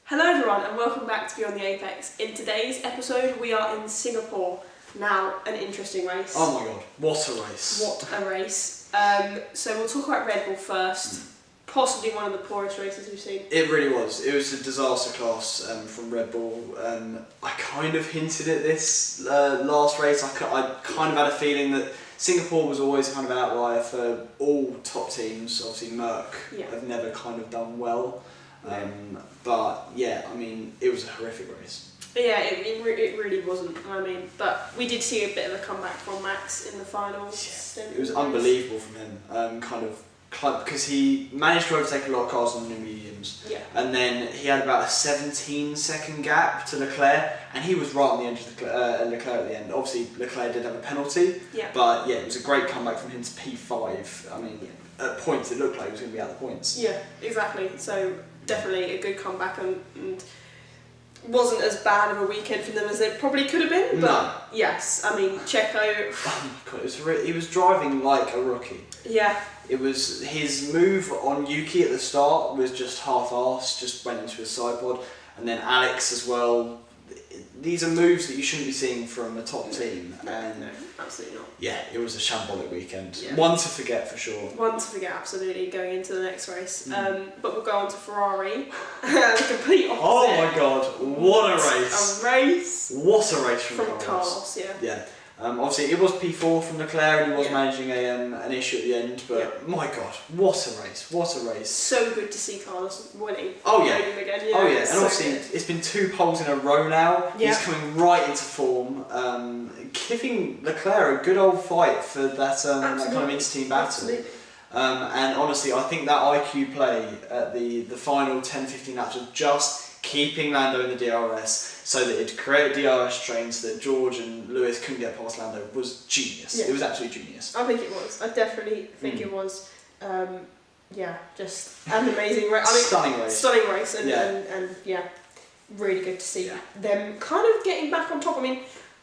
Hello everyone and welcome back to Beyond the Apex. In today's episode we are in Singapore. Now, an interesting race. Oh my god, what a race. What a race. So we'll talk about Red Bull first. Possibly one of the poorest races we've seen. It really was. It was a disaster class from Red Bull. I kind of hinted at this last race. I kind of had a feeling that Singapore was always kind of an outlier for all top teams. Obviously Merck have never kind of done well. But yeah, I mean, it was a horrific race. Yeah, it really wasn't. I mean, but we did see a bit of a comeback from Max in the finals. Yeah, it was unbelievable from him. Because he managed to overtake a lot of cars on the new mediums. Yeah. And then he had about a 17-second gap to Leclerc, and he was right on the edge of Leclerc at the end. Obviously, Leclerc did have a penalty. Yeah. But yeah, it was a great comeback from him to P5. I mean, at points it looked like he was going to be out of the points. Yeah, exactly. So definitely a good comeback and wasn't as bad of a weekend for them as it probably could have been. But no. Yes, I mean, Checo. Oh my god, he was driving like a rookie. Yeah. It was his move on Yuki at the start was just half-assed, just went into his side pod, and then Alex as well. These are moves that you shouldn't be seeing from a top team. No, absolutely not. Yeah, it was a shambolic weekend. Yeah. One to forget for sure. One to forget, absolutely, going into the next race. But we'll go on to Ferrari. The complete opposite. Oh my god, what a race! A race. What a race from Carlos, yeah. Yeah. Obviously, it was P4 from Leclerc, and he was managing an issue at the end. But my God, what a race! What a race! So good to see Carlos winning. Oh yeah. Again. Oh yeah. And obviously, it's been 2 poles in a row now. Yeah. He's coming right into form, giving Leclerc a good old fight for that kind of inter-team battle. Absolutely. And honestly, I think that IQ play at the final 10-15 laps of just keeping Lando in the DRS so that it created DRS trains that George and Lewis couldn't get past Lando was genius. Yeah. It was absolutely genius. I think it was. I definitely think it was. Just an amazing race. I mean, stunning race. Stunning race, and really good to see them kind of getting back on top. I mean,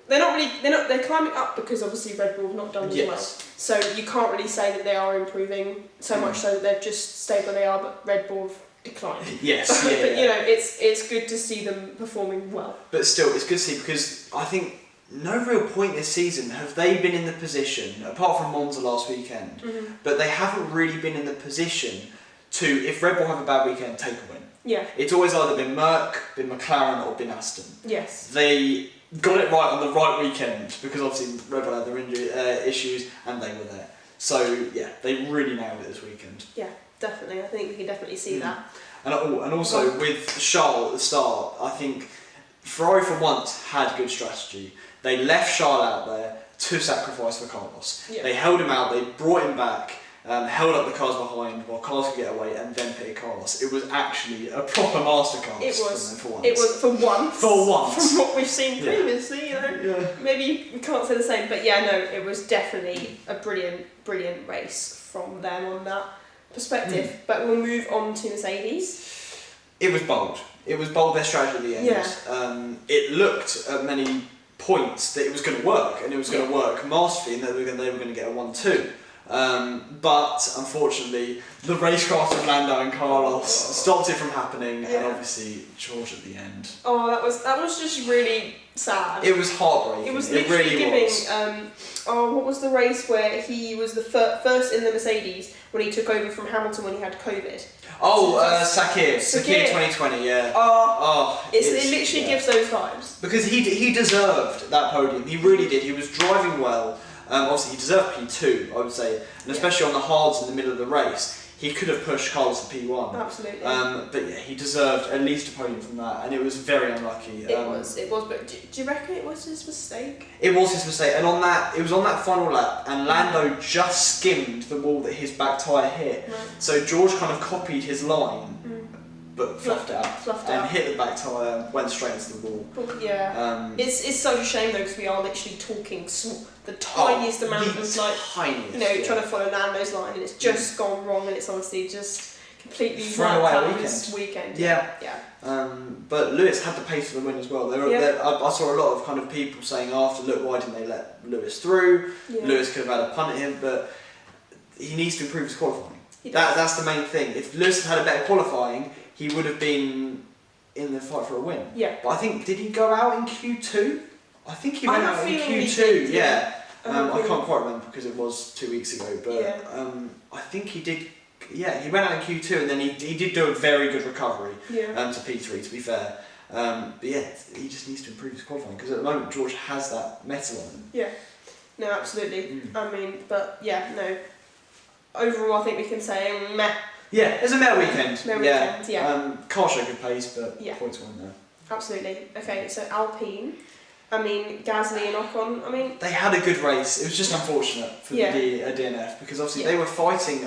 they're climbing up because obviously Red Bull have not done as well. So you can't really say that they are improving so much so that they've just stayed where they are, but Red Bull have declined. Yes. But you know, it's good to see them performing well. But still, it's good to see because I think no real point this season have they been in the position, apart from Monza last weekend, but they haven't really been in the position to, if Red Bull have a bad weekend, take a win. Yeah. It's always either been Merck, been McLaren, or been Aston. Yes. They got it right on the right weekend because obviously Red Bull had their injury issues and they were there. So yeah, they really nailed it this weekend. Yeah, definitely. I think we can definitely see that. And also with Charles at the start, I think Ferrari for once had good strategy. They left Charles out there to sacrifice for Carlos. Yeah. They held him out, they brought him back, held up the cars behind while Carlos could get away, and then pitted Carlos. It was actually a proper masterclass. It was. For once. It was for once. For once. From what we've seen previously, you know. Yeah. Maybe we can't say the same, but yeah, no, it was definitely a brilliant race from them on that perspective. But we'll move on to Mercedes. It was bold. It was bold, their strategy at the end. Yeah. It looked at many points that it was going to work, and it was going to work masterfully, and they were going to get a 1-2. But unfortunately, the racecraft of Lando and Carlos stopped it from happening, and obviously George at the end. Oh, that was just really sad. It was heartbreaking. It was literally giving. What was the race where he was the first in the Mercedes when he took over from Hamilton when he had COVID? Sakir 2020, yeah. It literally gives those vibes. Because he deserved that podium. He really did. He was driving well. Obviously, he deserved P2, I would say, and especially on the hards in the middle of the race, he could have pushed Carlos to P1. Absolutely. But yeah, he deserved at least a podium from that, and it was very unlucky. It was. But do you reckon it was his mistake? It was his mistake, and it was on that final lap, and Lando just skimmed the wall that his back tyre hit. Right. So George kind of copied his line. But fluffed out. Hit the back tyre, went straight into the wall. Yeah. It's such a shame though, because we are literally talking the tiniest amount of trying to follow Lando's line, and it's just gone wrong, and it's honestly just completely thrown away a weekend. Yeah. But Lewis had the pace for the win as well. I saw a lot of kind of people saying after, look, why didn't they let Lewis through? Yeah. Lewis could have had a punt at him, but he needs to improve his qualifying. That's the main thing. If Lewis had had a better qualifying, he would have been in in the fight for a win. Yeah. But I think, did he go out in Q2? I think he went out in Q2, did, I can't quite remember because it was 2 weeks ago, but I think he did. Yeah, he went out in Q2 and then he did do a very good recovery to P3, to be fair. But yeah, he just needs to improve his qualifying because at the moment George has that metal on him. Yeah, no, absolutely. I mean, but yeah, no. Overall, I think we can say meh. Yeah, it's a meh weekend. Meh weekend, yeah. Car show good pace, but points weren't there. Absolutely. Okay, so Alpine. I mean, Gasly and Ocon, I mean... They had a good race. It was just unfortunate for the DNF because obviously they were fighting...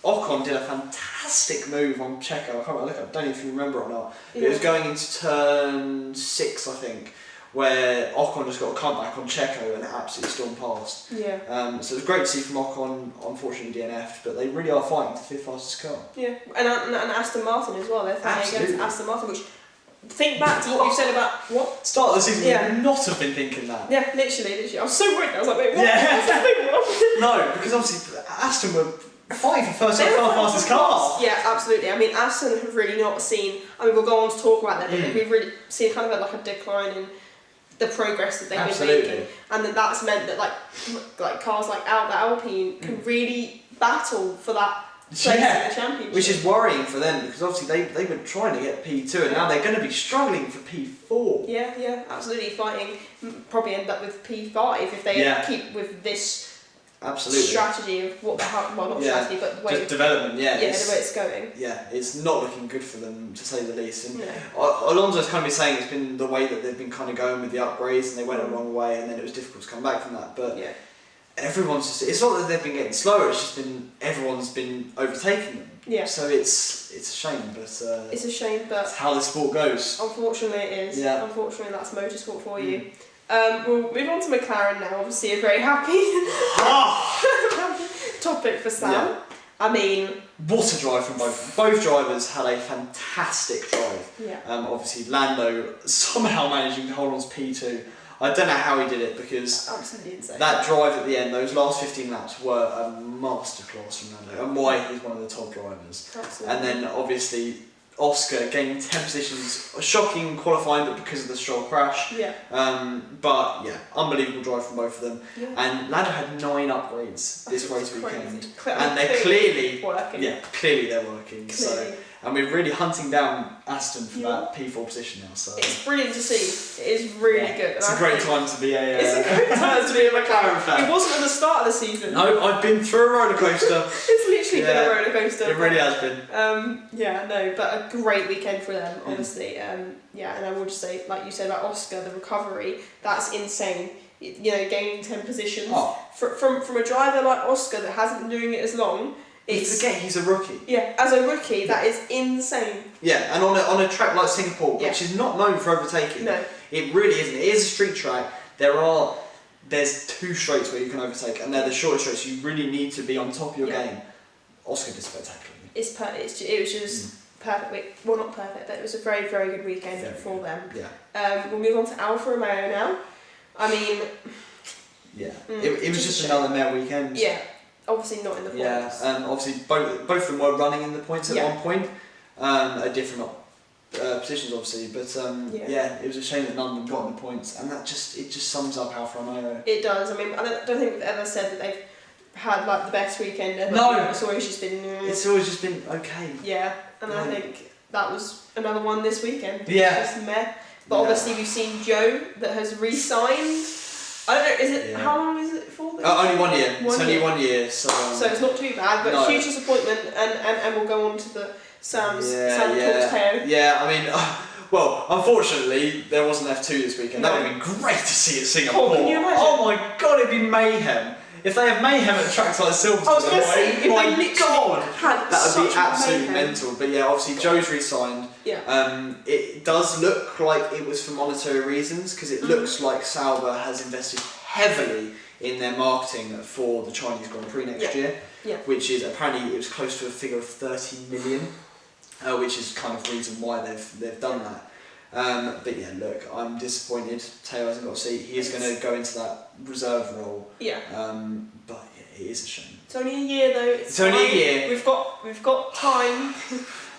Ocon did a fantastic move on Checo. I don't know if you remember or not. But it was going into turn 6, I think, where Ocon just got a comeback on Checo and absolutely stormed past. Yeah. So it was great to see from Ocon, unfortunately DNF'd, but they really are fighting to the 5th fastest car. Yeah, and Aston Martin as well. They're fighting against Aston Martin, which... Think back to what you said about what start of the season. You would not have been thinking that. Yeah, literally. I was so worried. I was like, wait, what? Yeah. No, because obviously Aston were fighting for first and fastest car. Yeah, absolutely. I mean, Aston have really not seen. I mean, we'll go on to talk about that, but we've really seen kind of like a decline in the progress that they've been making, and that's meant that like cars like the Alpine can really battle for that. Place in the championship. Which is worrying for them because obviously they were trying to get P2 and now they're going to be struggling for P4. Yeah, absolutely fighting. Probably end up with P5 if they keep with this strategy of what not strategy but the way just development. The way it's going. Yeah, it's not looking good for them to say the least. And Alonso's kind of been saying it's been the way that they've been kind of going with the upgrades and they went the wrong way and then it was difficult to come back from that. But everyone's it's not that they've been getting slower, it's just been everyone's been overtaking them. Yeah. So it's a shame, but it's a shame, but it's how the sport goes. Unfortunately it is. Yeah. Unfortunately that's motorsport for you. We'll move on to McLaren now, obviously a very happy topic for Sam. Yeah. I mean, what a drive from both. Both drivers had a fantastic drive. Yeah. Obviously Lando somehow managing to hold on to P2. I don't know how he did it because absolutely insane. That drive at the end, those last 15 laps were a masterclass from Lando and why he's one of the top drivers. Absolutely. And then obviously Oscar gaining 10 positions, shocking qualifying but because of the Stroll crash. Yeah. But yeah, unbelievable drive from both of them. Yeah. And Lando had 9 upgrades this race weekend. And they're clearly working. Yeah, clearly they're working. Clearly. So. And we're really hunting down Aston for that P4 position now. So it's brilliant to see. It is really good. It's a great time to be a. It's a great time to be a McLaren fan. It wasn't at the start of the season. No, I've been through a roller coaster. It's literally been a roller coaster. It really has been. But a great weekend for them, honestly. And I will just say, like you said about Oscar, the recovery, that's insane. You know, gaining 10 positions from a driver like Oscar that hasn't been doing it as long. You forget he's a rookie. Yeah, as a rookie, that is insane. Yeah, and on a track like Singapore, which is not known for overtaking. No. It really isn't. It is a street track. There's 2 straights where you can overtake, and they're the shortest straights. You really need to be on top of your game. Oscar did spectacularly. It was just perfect. Well, not perfect, but it was a very, very good weekend for them. Yeah. We'll move on to Alfa Romeo now. I mean... Yeah. It was just another mare weekend. Yeah. Obviously not in the points. Yeah, obviously both of them were running in the points at one point, at different positions obviously, but it was a shame that none of them got in the points, and it just sums up Alfa Romeo. It does. I mean, I don't think we've ever said that they've had like the best weekend ever. No, it's always just been. It's always just been okay. Yeah, and I think that was another one this weekend. Yeah. Just meh. But obviously we've seen Joe that has re-signed. I don't know, is it, how long is it for? Only 1 year. It's only 1 year, so... So it's not too bad, but huge disappointment, and we'll go on to the Sam talks tale. Yeah, I mean, well, unfortunately, there wasn't F2 this weekend. That would have been great to see at Singapore. Can you imagine? Oh my god, it'd be mayhem. If they have mayhem at tracks like Silverstone, I was going to say, if they literally had that would be absolutely mayhem. mental. But yeah, obviously Joe's re-signed. Yeah. It does look like it was for monetary reasons because it looks like Sauber has invested heavily in their marketing for the Chinese Grand Prix next year, which is apparently it was close to a figure of 30 million, which is kind of the reason why they've done that. But yeah, look, I'm disappointed. Teo hasn't got a seat. He is going to go into that reserve role. Yeah. But yeah, it is a shame. It's only a year though. It's only a year. We've got time.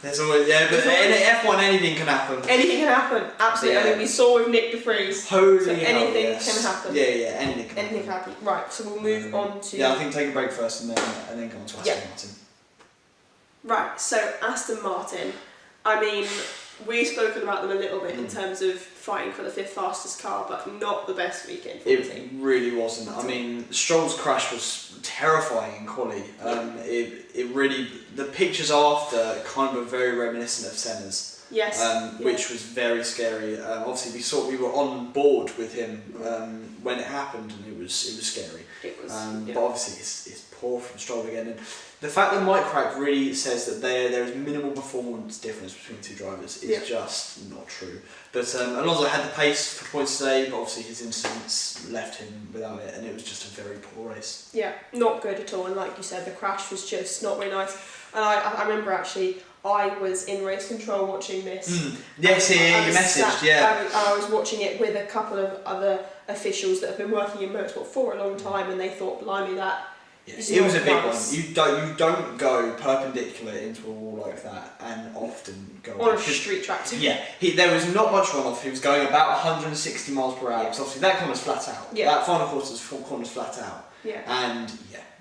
There's always, but in F1 anything can happen. Anything can happen, absolutely. Yeah. I mean, we saw with Nick de Vries. Holy so hell, anything yes. can happen. Yeah, anything can anything happen. can happen. Right, so we'll move on to... Yeah, I think take a break first and then go on to Aston Martin. Right, so Aston Martin, I mean, we've spoken about them a little bit in terms of fighting for the 5th fastest car, but not the best weekend for the team. It really wasn't. I mean, Stroll's crash was terrifying in quali. It really, the pictures after kind of very reminiscent of Senna's. Yes. Which was very scary. Obviously, we were on board with him when it happened, and it was scary. It was. But obviously, it's poor from Stroll again. And the fact that Mike Crack really says that there is minimal performance difference between the two drivers is just not true. But Alonso had the pace for points today, but obviously his incidents left him without it, and it was just a very poor race. Yeah, not good at all. And like you said, the crash was just not very nice. And I remember actually, I was in race control watching this. Yes, you messaged, I was watching it with a couple of other officials that have been working in motorsport for a long time, and they thought, blimey, that is it was a big nice. one. You don't go perpendicular into a wall like that and often go on a street track too. Yeah, there was not much runoff. He was going about 160 miles per hour. So obviously that corner's flat out. Yeah. That final quarter's full corner's flat out. Yeah. And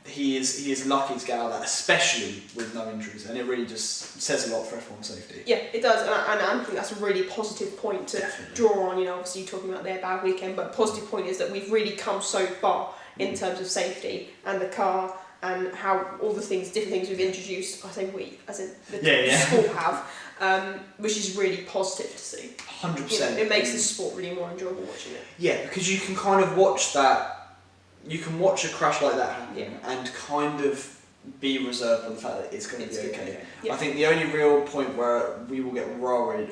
he is lucky to get out of that, especially with no injuries, and it really just says a lot for F1 safety. Yeah, it does, and I think that's a really positive point to draw on. You know, obviously you're talking about their bad weekend, but a positive point is that we've really come so far in terms of safety and the car and how all the different things we've introduced. I say we, as in the sport have, which is really positive to see. 100%. You know, it makes the sport really more enjoyable watching it. Yeah, because you can kind of watch that. You can watch a crash like that happen and kind of be reserved on the fact that it's going to be okay. Yeah. I think the only real point where we will get worried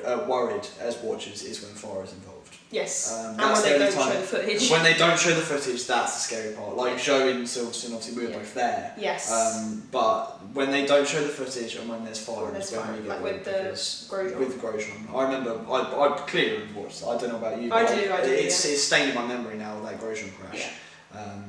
as watchers is when fire is involved. Yes, and when they don't show the footage. When they don't show the footage, that's the scary part. Like Joe in Silverstone, obviously we were both there. Yes. But when they don't show the footage and when there's fire, it's when we get with the Grosjean. With Grosjean. I remember, I clearly watched it. I don't know about you. I do. It's stained in my memory now, that Grosjean crash. Yeah.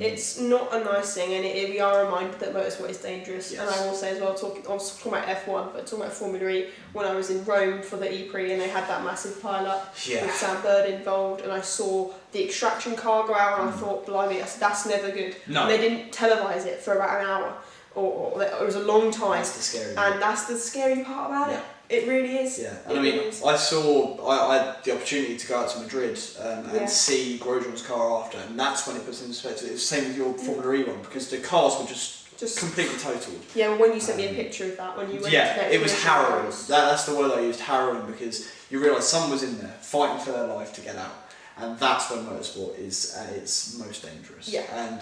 It's not a nice thing, and we are reminded that motorsport is dangerous. Yes. And I will say as well, I was talking about F1, but talking about Formula E, when I was in Rome for the E-Prix and they had that massive pile-up with Sam Bird involved, and I saw the extraction car go out, and I thought, blimey, that's never good. No. And they didn't televise it for about an hour, or it was a long time. That's the scary and that's the scary part about it. It really is. Yeah, and I mean, I had the opportunity to go out to Madrid and see Grosjean's car after, and that's when it puts into perspective. It's the same with your Formula E one, because the cars were just completely totaled. Yeah, well, when you sent me a picture of that, when you went to it was harrowing. That's the word I used, harrowing, because you realise someone was in there fighting for their life to get out, and that's when motorsport is at its most dangerous. Yeah. And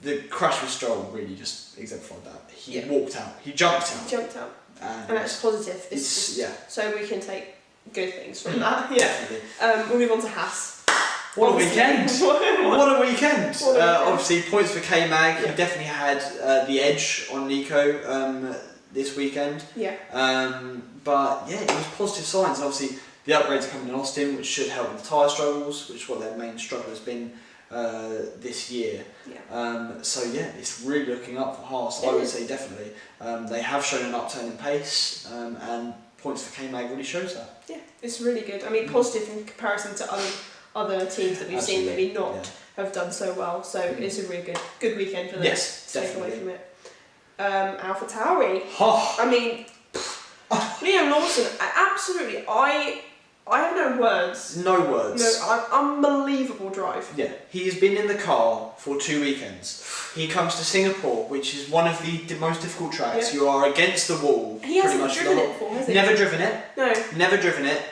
the crash with Stroll really just exemplified that. He walked out. He jumped out. And that's positive. So we can take good things from that. Definitely. We'll move on to Haas. What a weekend! What a weekend! Obviously, points for K-Mag. He definitely had the edge on Nico this weekend. Yeah. But it was positive signs. And obviously, the upgrades are coming in Austin, which should help with tyre struggles, which is what their main struggle has been this year. It's really looking up for Haas. I would say definitely. They have shown an upturn in pace, and points for K-Mag really shows that. Yeah, it's really good. I mean, positive in comparison to other teams that we've seen maybe not have done so well. So it's a really good weekend for them. Yes, to definitely. take away from it. AlphaTauri. I mean, Liam Lawson. Absolutely, I have no words. No words. No, unbelievable drive. Yeah, he has been in the car for 2 weekends. He comes to Singapore, which is one of the most difficult tracks. You are against the wall. He hasn't driven it before, has he? Never driven it. No. Never driven it.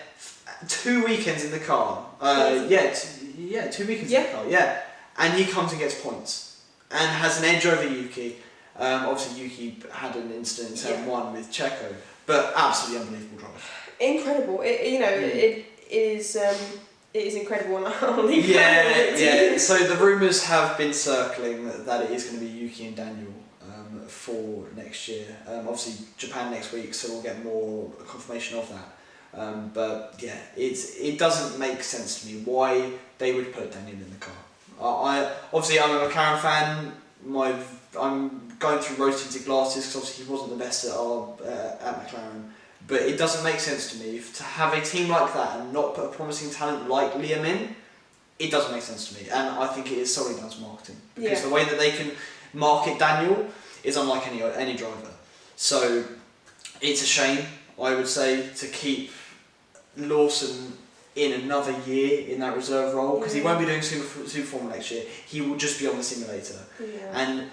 2 weekends in the car. 2 weekends in the car. Yeah, and he comes and gets points and has an edge over Yuki. Obviously, Yuki had an incident in Turn 1 with Checo, but absolutely unbelievable drive. Incredible. It is incredible, and I'll leave that. Yeah. So the rumours have been circling that it is going to be Yuki and Daniel for next year. Obviously, Japan next week, so we'll get more confirmation of that. But it doesn't make sense to me why they would put Daniel in the car. I'm a McLaren fan. I'm going through rose tinted glasses because obviously he wasn't the best at McLaren. But it doesn't make sense to me to have a team like that and not put a promising talent like Liam in. It doesn't make sense to me, and I think it is solely down to marketing, because the way that they can market Daniel is unlike any driver. So it's a shame, I would say, to keep Lawson in another year in that reserve role, because he won't be doing Super Formula next year. He will just be on the simulator, and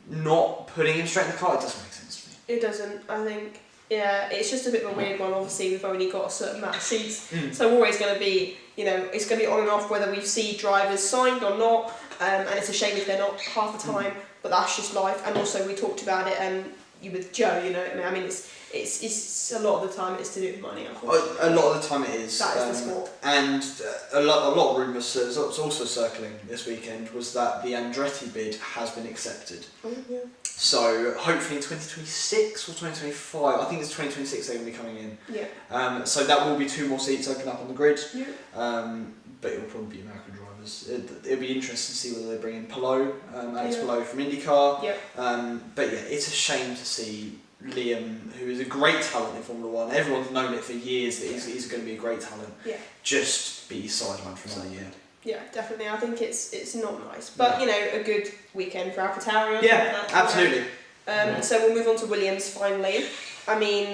not putting him straight in the car, it doesn't make sense to me. It doesn't. I think. Yeah, it's just a bit of a weird one. Obviously, we've only got a certain amount of seats, so we're always going to be, it's going to be on and off whether we see drivers signed or not, and it's a shame if they're not half the time, but that's just life. And also, we talked about it with Joe, I mean, it's a lot of the time it's to do with money, unfortunately. A lot of the time it is. That is the sport. And a lot of rumours that's also circling this weekend was that the Andretti bid has been accepted. Oh, yeah. So hopefully in 2026 or 2025, I think it's 2026 they're going to be coming in. Yeah. So that will be 2 more seats open up on the grid. Yeah. But it will probably be American drivers. It'll be interesting to see whether they bring in Palou, Alex Palou from IndyCar. Yeah. But yeah, it's a shame to see Liam, who is a great talent in Formula 1, everyone's known it for years that he's going to be a great talent, just be sidelined for another year. Yeah, definitely. I think it's not nice, but a good weekend for AlphaTauri. Yeah, absolutely. So we'll move on to Williams finally. I mean,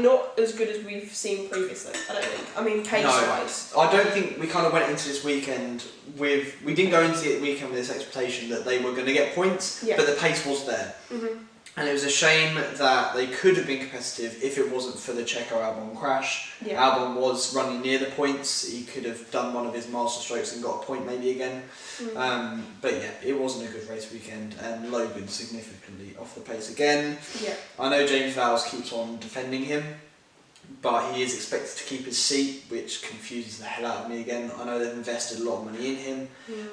not as good as we've seen previously. I don't think. I mean, pace-wise. No, I don't think we kind of went into this weekend we didn't go into the weekend with this expectation that they were going to get points, but the pace was there. Mm-hmm. And it was a shame that they could have been competitive if it wasn't for the Checo Albon crash. Yeah. Albon was running near the points. He could have done one of his master strokes and got a point maybe again. Mm. But yeah, it wasn't a good race weekend, and Logan significantly off the pace again. Yeah. I know James Vowles keeps on defending him, but he is expected to keep his seat, which confuses the hell out of me again. I know they've invested a lot of money in him,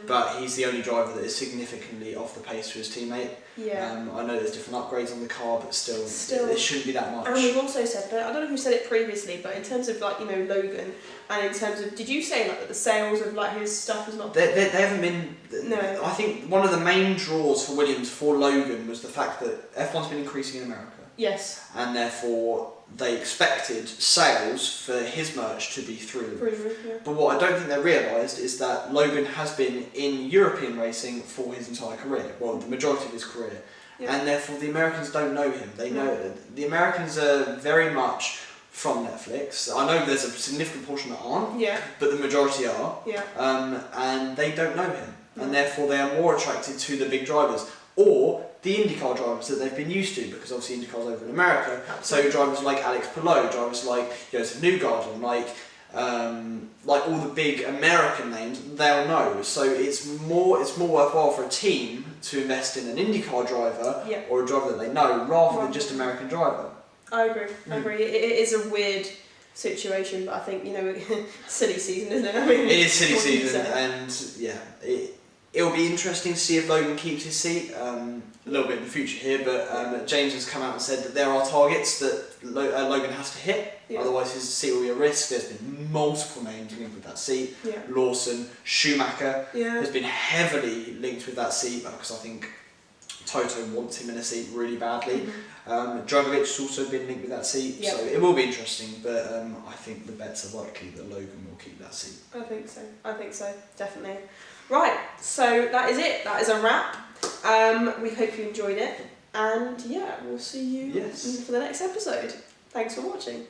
but he's the only driver that is significantly off the pace to his teammate. Yeah. I know there's different upgrades on the car, but still it shouldn't be that much. And we've also said, but I don't know who said it previously, but in terms of Logan, and in terms of, did you say that the sales of his stuff is not? They haven't been. No. I think one of the main draws for Williams for Logan was the fact that F1's been increasing in America. Yes. And therefore they expected sales for his merch to be through the roof. Yeah. But what I don't think they realised is that Logan has been in European racing for his entire career, well, the majority of his career. Yeah. And therefore the Americans don't know him. They know the Americans are very much from Netflix. I know there's a significant portion that aren't, but the majority are. Yeah. And they don't know him. And therefore they are more attracted to the big drivers. Or the IndyCar drivers that they've been used to, because obviously IndyCar's over in America. Absolutely. So drivers like Alex Palou, drivers like Joseph Newgarden, like all the big American names, they'll know. So it's more worthwhile for a team to invest in an IndyCar driver or a driver that they know, rather than just American driver. I agree. It is a weird situation, but I think silly season, isn't it? I mean, it is silly season, and it'll be interesting to see if Logan keeps his seat a little bit in the future here, but James has come out and said that there are targets that Logan has to hit, otherwise his seat will be a risk. There's been multiple names linked with that seat. Yeah. Lawson, Schumacher has been heavily linked with that seat, because I think Toto wants him in a seat really badly. Dragovic has also been linked with that seat, so it will be interesting, but I think the bets are likely that Logan will keep that seat. I think so, definitely. Right, so that is it. That is a wrap. We hope you enjoyed it, and we'll see you for the next episode. Thanks for watching.